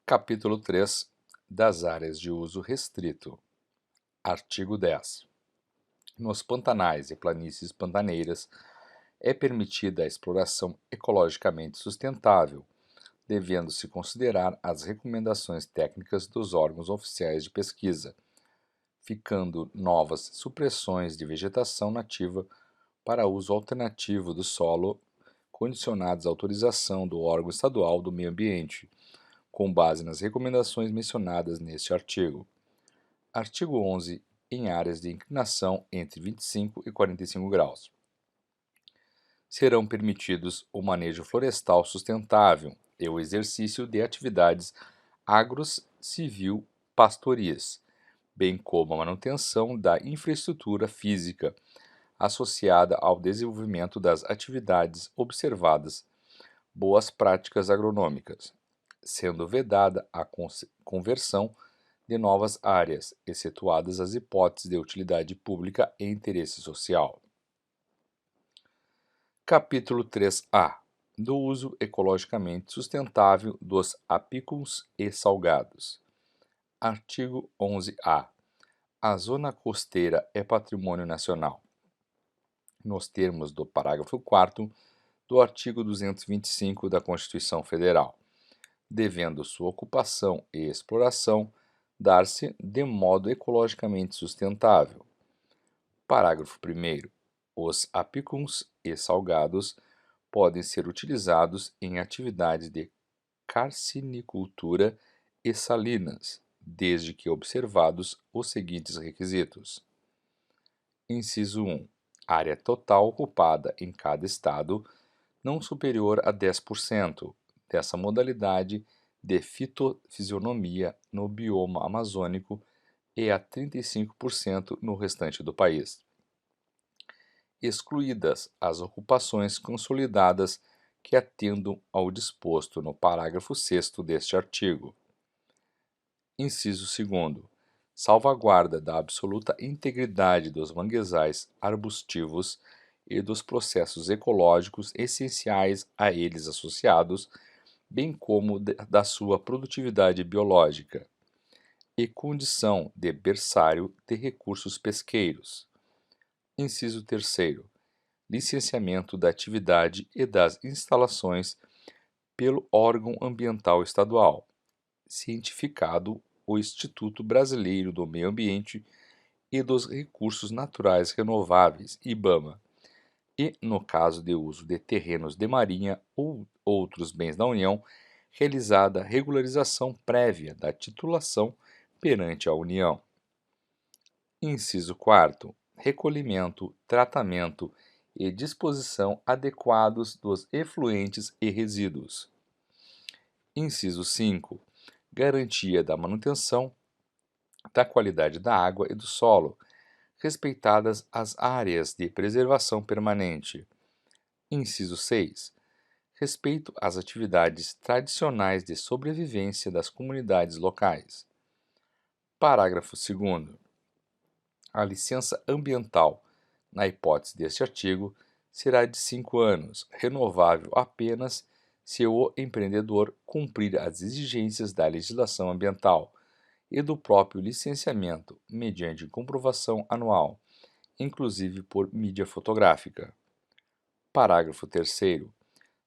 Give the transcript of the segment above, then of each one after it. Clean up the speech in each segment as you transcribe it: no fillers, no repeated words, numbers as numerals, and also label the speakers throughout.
Speaker 1: Capítulo 3 das áreas de uso restrito. Artigo 10. Nos pantanais e planícies pantaneiras é permitida a exploração ecologicamente sustentável, devendo-se considerar as recomendações técnicas dos órgãos oficiais de pesquisa, ficando novas supressões de vegetação nativa para uso alternativo do solo, condicionados à autorização do órgão estadual do meio ambiente, com base nas recomendações mencionadas neste artigo. Artigo 11. Em áreas de inclinação entre 25 e 45 graus. Serão permitidos o manejo florestal sustentável e o exercício de atividades agro-civil-pastoris, bem como a manutenção da infraestrutura física associada ao desenvolvimento das atividades observadas, boas práticas agronômicas, sendo vedada a conversão de novas áreas, excetuadas as hipóteses de utilidade pública e interesse social. Capítulo 3A. Do uso ecologicamente sustentável dos apícolas e salgados. Artigo 11-A. A zona costeira é patrimônio nacional, nos termos do parágrafo 4º do artigo 225 da Constituição Federal, devendo sua ocupação e exploração dar-se de modo ecologicamente sustentável. Parágrafo 1º. Os apícolas e salgados podem ser utilizados em atividades de carcinicultura e salinas, desde que observados os seguintes requisitos. Inciso 1. Área total ocupada em cada estado não superior a 10% dessa modalidade de fitofisionomia no bioma amazônico e a 35% no restante do país, excluídas as ocupações consolidadas que atendam ao disposto no parágrafo 6º deste artigo. Inciso 2º. Salvaguarda da absoluta integridade dos manguezais arbustivos e dos processos ecológicos essenciais a eles associados, bem como da sua produtividade biológica, e condição de berçário de recursos pesqueiros. Inciso 3º. Licenciamento da atividade e das instalações pelo órgão ambiental estadual, cientificado o Instituto Brasileiro do Meio Ambiente e dos Recursos Naturais Renováveis, IBAMA, e, no caso de uso de terrenos de marinha ou outros bens da União, realizada regularização prévia da titulação perante a União. Inciso 4º. Recolhimento, tratamento e disposição adequados dos efluentes e resíduos. Inciso 5. Garantia da manutenção da qualidade da água e do solo, respeitadas as áreas de preservação permanente. Inciso 6. Respeito às atividades tradicionais de sobrevivência das comunidades locais. Parágrafo 2º. A licença ambiental, na hipótese deste artigo, será de 5 anos, renovável apenas se o empreendedor cumprir as exigências da legislação ambiental e do próprio licenciamento, mediante comprovação anual, inclusive por mídia fotográfica. Parágrafo 3º.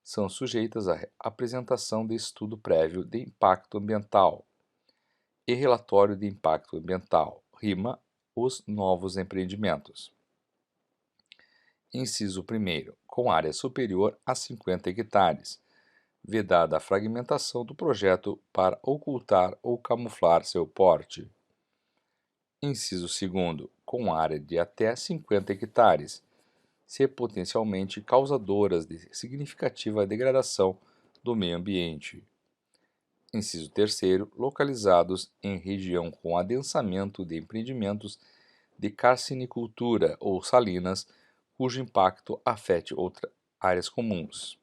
Speaker 1: São sujeitas à apresentação de estudo prévio de impacto ambiental e relatório de impacto ambiental, RIMA, os novos empreendimentos. Inciso 1º. Com área superior a 50 hectares, vedada a fragmentação do projeto para ocultar ou camuflar seu porte. Inciso 2º. Com área de até 50 hectares, se potencialmente causadoras de significativa degradação do meio ambiente. Inciso 3º. Localizados em região com adensamento de empreendimentos de carcinicultura ou salinas, cujo impacto afete outras áreas comuns.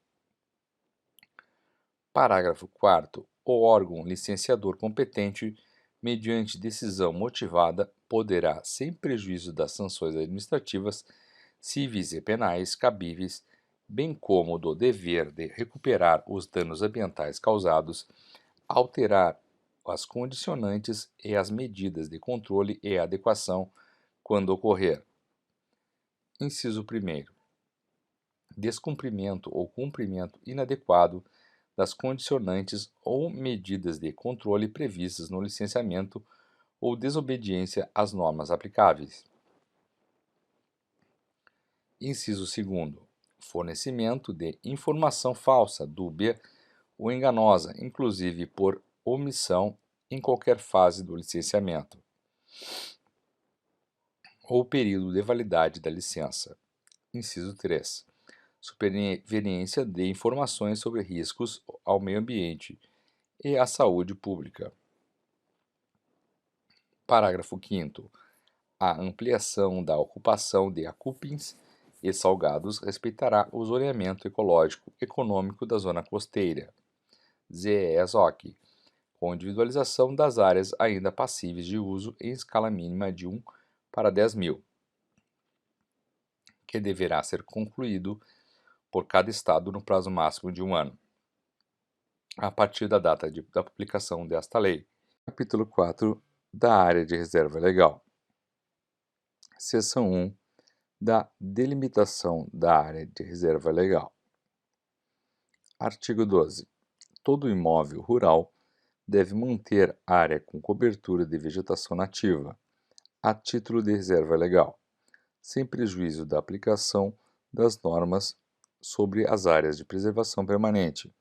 Speaker 1: Parágrafo 4º. O órgão licenciador competente, mediante decisão motivada, poderá, sem prejuízo das sanções administrativas, cíveis e penais cabíveis, bem como do dever de recuperar os danos ambientais causados, alterar as condicionantes e as medidas de controle e adequação quando ocorrer. Inciso 1º. Descumprimento ou cumprimento inadequado das condicionantes ou medidas de controle previstas no licenciamento ou desobediência às normas aplicáveis. Inciso 2º. Fornecimento de informação falsa, dúbia ou enganosa, inclusive por omissão em qualquer fase do licenciamento ou período de validade da licença. Inciso 3. Superveniência de informações sobre riscos ao meio ambiente e à saúde pública. Parágrafo 5º. A ampliação da ocupação de acúpins e salgados respeitará o zoneamento ecológico econômico da zona costeira, ZEE-ZOC, com individualização das áreas ainda passíveis de uso em escala mínima de 1 para 10.000, que deverá ser concluído por cada estado no prazo máximo de 1 ano, a partir da data da publicação desta lei. Capítulo 4 da Área de Reserva Legal. Seção 1 da delimitação da área de reserva legal. Artigo 12. Todo imóvel rural deve manter área com cobertura de vegetação nativa, a título de reserva legal, sem prejuízo da aplicação das normas sobre as áreas de preservação permanente,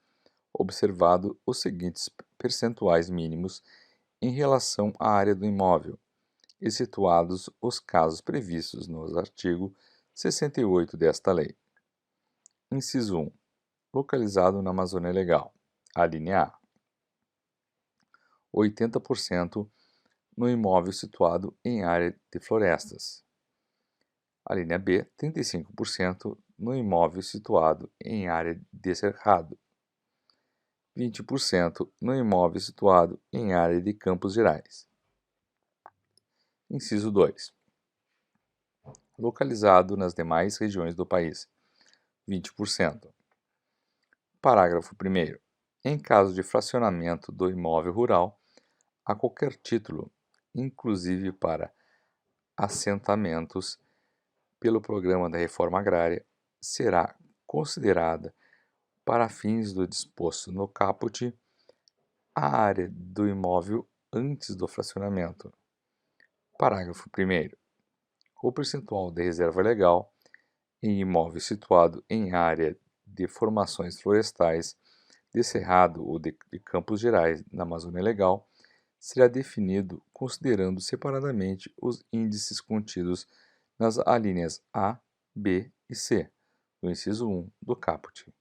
Speaker 1: observado os seguintes percentuais mínimos em relação à área do imóvel, excetuados os casos previstos no artigo 68 desta lei. Inciso 1. Localizado na Amazônia Legal. A linha A. 80% no imóvel situado em área de florestas. A linha B. 35% no imóvel situado em área de cerrado. 20% no imóvel situado em área de Campos Gerais. Inciso 2. Localizado nas demais regiões do país, 20%. Parágrafo 1º. Em caso de fracionamento do imóvel rural, a qualquer título, inclusive para assentamentos, pelo Programa da Reforma Agrária, será considerada, para fins do disposto no caput, a área do imóvel antes do fracionamento. Parágrafo 1º. O percentual de reserva legal em imóvel situado em área de formações florestais, de cerrado ou de Campos Gerais na Amazônia Legal será definido considerando separadamente os índices contidos nas alíneas A, B e C do inciso 1 do caput.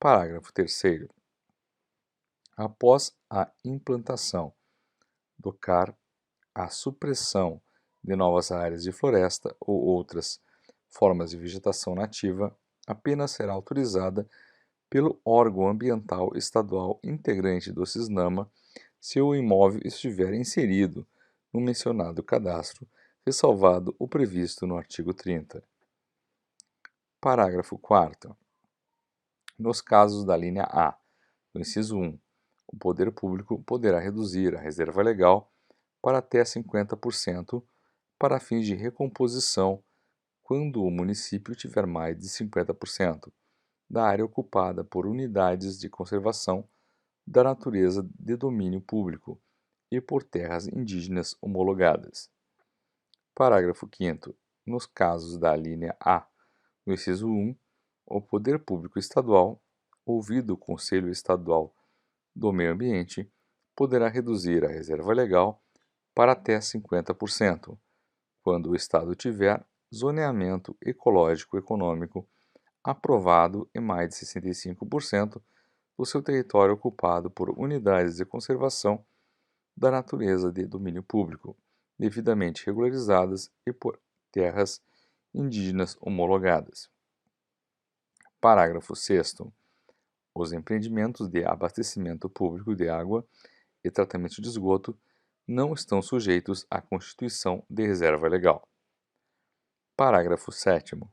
Speaker 1: Parágrafo 3º. Após a implantação do CAR, a supressão de novas áreas de floresta ou outras formas de vegetação nativa apenas será autorizada pelo órgão ambiental estadual integrante do CISNAMA se o imóvel estiver inserido no mencionado cadastro, ressalvado o previsto no artigo 30. Parágrafo 4º. Nos casos da linha A, do inciso 1, o poder público poderá reduzir a reserva legal para até 50% para fins de recomposição quando o município tiver mais de 50% da área ocupada por unidades de conservação da natureza de domínio público e por terras indígenas homologadas. Parágrafo 5º. Nos casos da linha A, no inciso 1, o poder público estadual, ouvido o Conselho Estadual do Meio Ambiente, poderá reduzir a reserva legal para até 50%, quando o Estado tiver zoneamento ecológico econômico aprovado em mais de 65% do seu território ocupado por unidades de conservação da natureza de domínio público, devidamente regularizadas e por terras indígenas homologadas. Parágrafo 6º. Os empreendimentos de abastecimento público de água e tratamento de esgoto não estão sujeitos à constituição de reserva legal. Parágrafo 7º.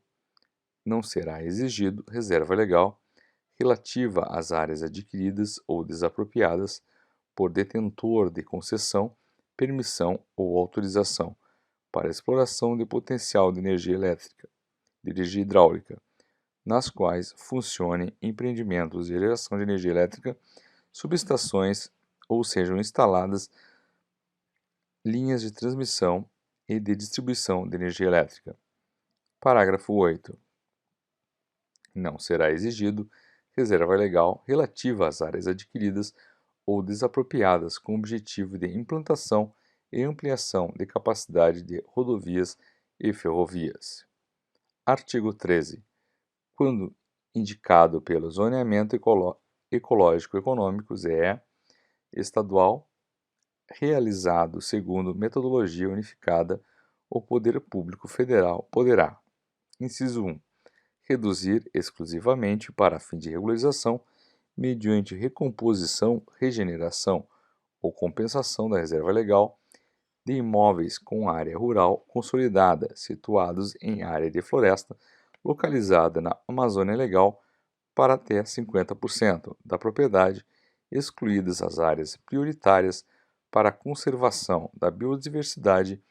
Speaker 1: Não será exigido reserva legal relativa às áreas adquiridas ou desapropriadas por detentor de concessão, permissão ou autorização para exploração de potencial de energia elétrica, de energia hidráulica, nas quais funcionem empreendimentos de geração de energia elétrica, subestações ou sejam instaladas linhas de transmissão e de distribuição de energia elétrica. Parágrafo 8. Não será exigido reserva legal relativa às áreas adquiridas ou desapropriadas com o objetivo de implantação e ampliação de capacidade de rodovias e ferrovias. Artigo 13. Quando indicado pelo Zoneamento Ecológico-Econômico (ZEE) estadual, realizado segundo metodologia unificada, o Poder Público Federal poderá: inciso 1. Reduzir exclusivamente para fim de regularização, mediante recomposição, regeneração ou compensação da reserva legal, de imóveis com área rural consolidada situados em área de floresta localizada na Amazônia Legal para até 50% da propriedade, excluídas as áreas prioritárias para a conservação da biodiversidade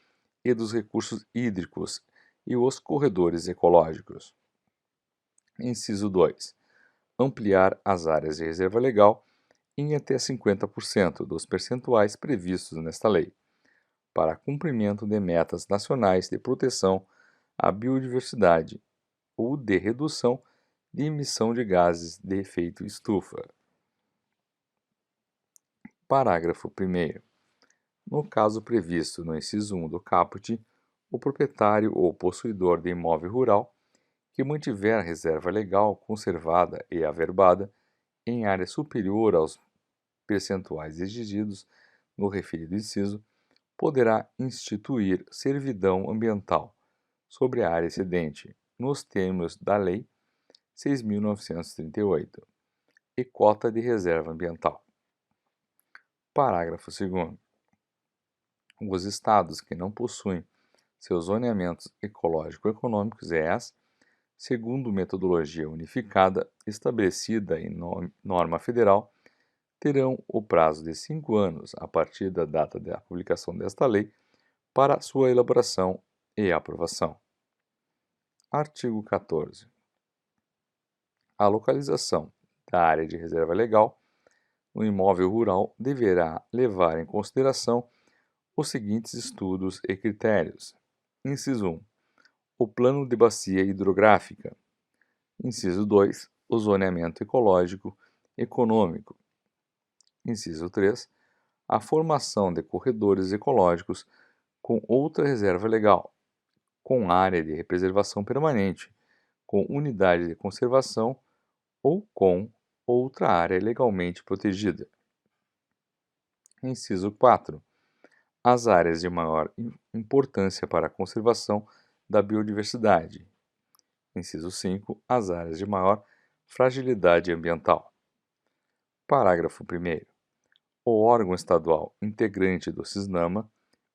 Speaker 1: e dos recursos hídricos e os corredores ecológicos. Inciso 2. Ampliar as áreas de reserva legal em até 50% dos percentuais previstos nesta lei, para cumprimento de metas nacionais de proteção à biodiversidade ou de redução de emissão de gases de efeito estufa. Parágrafo 1º. No caso previsto no inciso 1 do caput, o proprietário ou possuidor de imóvel rural que mantiver a reserva legal conservada e averbada em área superior aos percentuais exigidos no referido inciso, poderá instituir servidão ambiental sobre a área excedente, nos termos da Lei 6.938, e cota de reserva ambiental. Parágrafo 2º. Os estados que não possuem seus zoneamentos ecológico-econômicos (EES), segundo metodologia unificada estabelecida em norma federal, terão o prazo de 5 anos a partir da data da publicação desta lei para sua elaboração e aprovação. Artigo 14. A localização da área de reserva legal no imóvel rural deverá levar em consideração os seguintes estudos e critérios. Inciso 1. O plano de bacia hidrográfica. Inciso 2. O zoneamento ecológico econômico. Inciso 3. A formação de corredores ecológicos com outra reserva legal, com área de preservação permanente, com unidade de conservação ou com outra área legalmente protegida. Inciso 4. As áreas de maior importância para a conservação da biodiversidade. Inciso 5. As áreas de maior fragilidade ambiental. Parágrafo 1º. O órgão estadual integrante do CISNAMA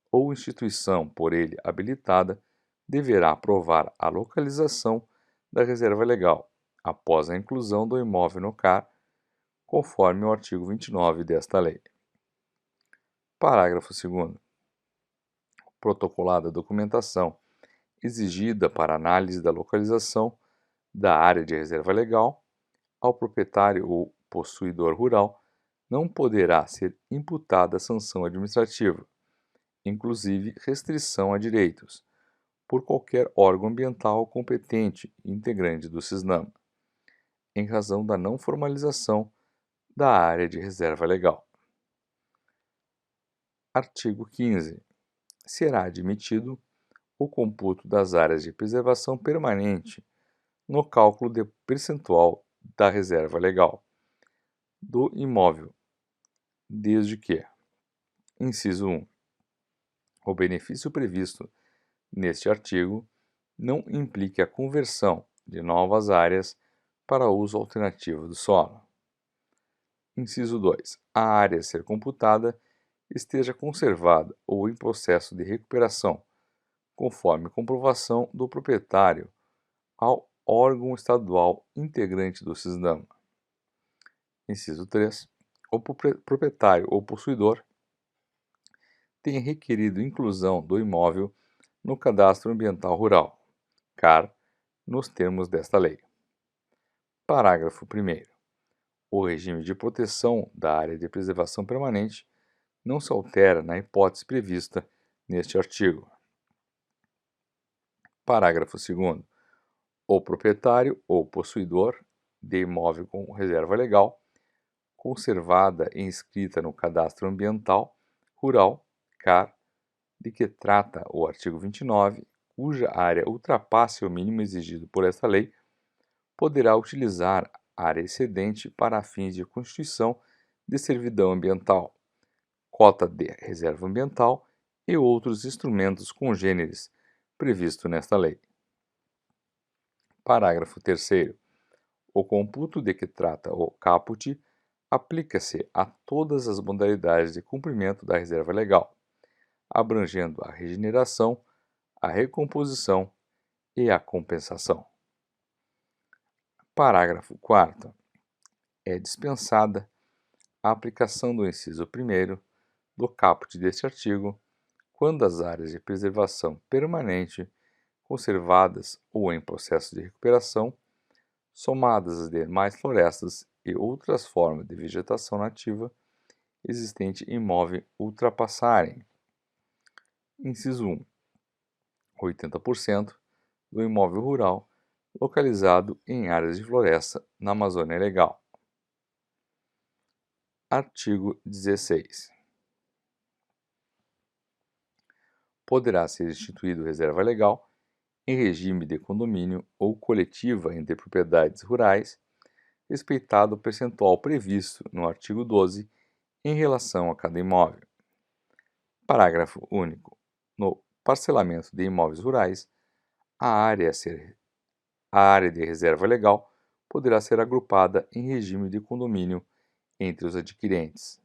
Speaker 1: ou instituição por ele habilitada deverá aprovar a localização da reserva legal após a inclusão do imóvel no CAR, conforme o artigo 29 desta lei. Parágrafo 2º. Protocolada a documentação exigida para análise da localização da área de reserva legal, ao proprietário ou possuidor rural não poderá ser imputada sanção administrativa, inclusive restrição a direitos, por qualquer órgão ambiental competente e integrante do CISNAMA, em razão da não formalização da área de reserva legal. Artigo 15. Será admitido o computo das áreas de preservação permanente no cálculo de percentual da reserva legal do imóvel, desde que: inciso 1. O benefício previsto neste artigo não implique a conversão de novas áreas para uso alternativo do solo. Inciso 2. A área a ser computada esteja conservada ou em processo de recuperação, conforme comprovação do proprietário ao órgão estadual integrante do CISNAMA. Inciso 3. o proprietário ou possuidor tenha requerido inclusão do imóvel no Cadastro Ambiental Rural, CAR, nos termos desta lei. Parágrafo 1º. O regime de proteção da área de preservação permanente não se altera na hipótese prevista neste artigo. Parágrafo 2º. O proprietário ou possuidor de imóvel com reserva legal, conservada e inscrita no Cadastro Ambiental Rural, CAR, de que trata o artigo 29, cuja área ultrapasse o mínimo exigido por esta lei, poderá utilizar área excedente para fins de constituição de servidão ambiental, cota de reserva ambiental e outros instrumentos congêneres previsto nesta lei. Parágrafo 3º. O computo de que trata o caput aplica-se a todas as modalidades de cumprimento da reserva legal, abrangendo a regeneração, a recomposição e a compensação. Parágrafo 4º. É dispensada a aplicação do inciso 1º do caput deste artigo quando as áreas de preservação permanente conservadas ou em processo de recuperação, somadas às demais florestas e outras formas de vegetação nativa existente em imóvel ultrapassarem: inciso 1. 80% do imóvel rural localizado em áreas de floresta na Amazônia Legal. Artigo 16. Poderá ser instituído reserva legal em regime de condomínio ou coletiva entre propriedades rurais, respeitado o percentual previsto no artigo 12 em relação a cada imóvel. Parágrafo único. No parcelamento de imóveis rurais, a área de reserva legal poderá ser agrupada em regime de condomínio entre os adquirentes.